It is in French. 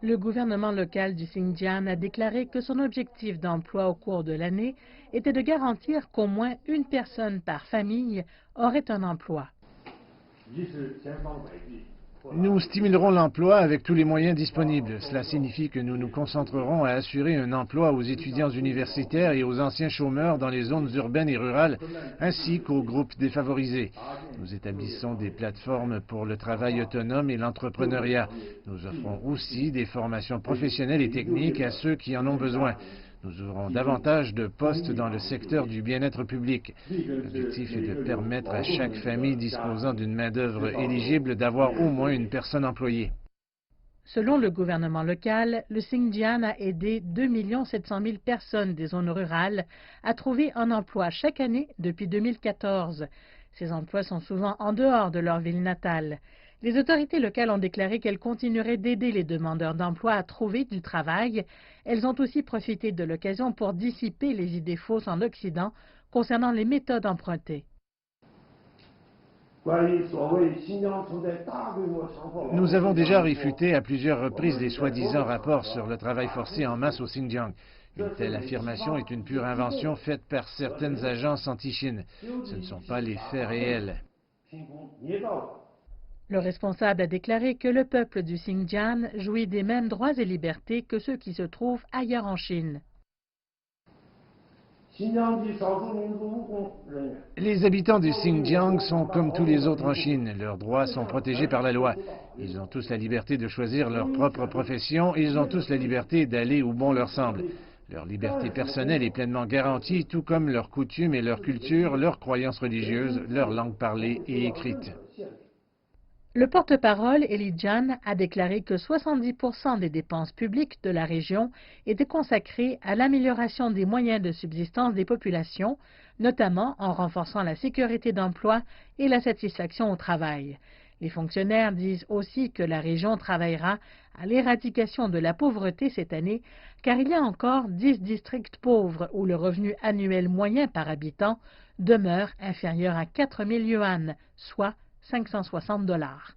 Le gouvernement local du Xinjiang a déclaré que son objectif d'emploi au cours de l'année était de garantir qu'au moins une personne par famille aurait un emploi. Nous stimulerons l'emploi avec tous les moyens disponibles. Cela signifie que nous nous concentrerons à assurer un emploi aux étudiants universitaires et aux anciens chômeurs dans les zones urbaines et rurales, ainsi qu'aux groupes défavorisés. Nous établissons des plateformes pour le travail autonome et l'entrepreneuriat. Nous offrons aussi des formations professionnelles et techniques à ceux qui en ont besoin. Nous ouvrons davantage de postes dans le secteur du bien-être public. L'objectif est de permettre à chaque famille disposant d'une main-d'œuvre éligible d'avoir au moins une personne employée. Selon le gouvernement local, le Xinjiang a aidé 2 700 000 personnes des zones rurales à trouver un emploi chaque année depuis 2014. Ces emplois sont souvent en dehors de leur ville natale. Les autorités locales ont déclaré qu'elles continueraient d'aider les demandeurs d'emploi à trouver du travail. Elles ont aussi profité de l'occasion pour dissiper les idées fausses en Occident concernant les méthodes empruntées. Nous avons déjà réfuté à plusieurs reprises les soi-disant rapports sur le travail forcé en masse au Xinjiang. Une telle affirmation est une pure invention faite par certaines agences anti-Chine. Ce ne sont pas les faits réels. Le responsable a déclaré que le peuple du Xinjiang jouit des mêmes droits et libertés que ceux qui se trouvent ailleurs en Chine. Les habitants du Xinjiang sont comme tous les autres en Chine. Leurs droits sont protégés par la loi. Ils ont tous la liberté de choisir leur propre profession. Ils ont tous la liberté d'aller où bon leur semble. Leur liberté personnelle est pleinement garantie, tout comme leurs coutumes et leur culture, leurs croyances religieuses, leur langue parlée et écrite. Le porte-parole, Eli Jan, a déclaré que 70% des dépenses publiques de la région étaient consacrées à l'amélioration des moyens de subsistance des populations, notamment en renforçant la sécurité d'emploi et la satisfaction au travail. Les fonctionnaires disent aussi que la région travaillera à l'éradication de la pauvreté cette année, car il y a encore 10 districts pauvres où le revenu annuel moyen par habitant demeure inférieur à 4 000 yuan, soit $560.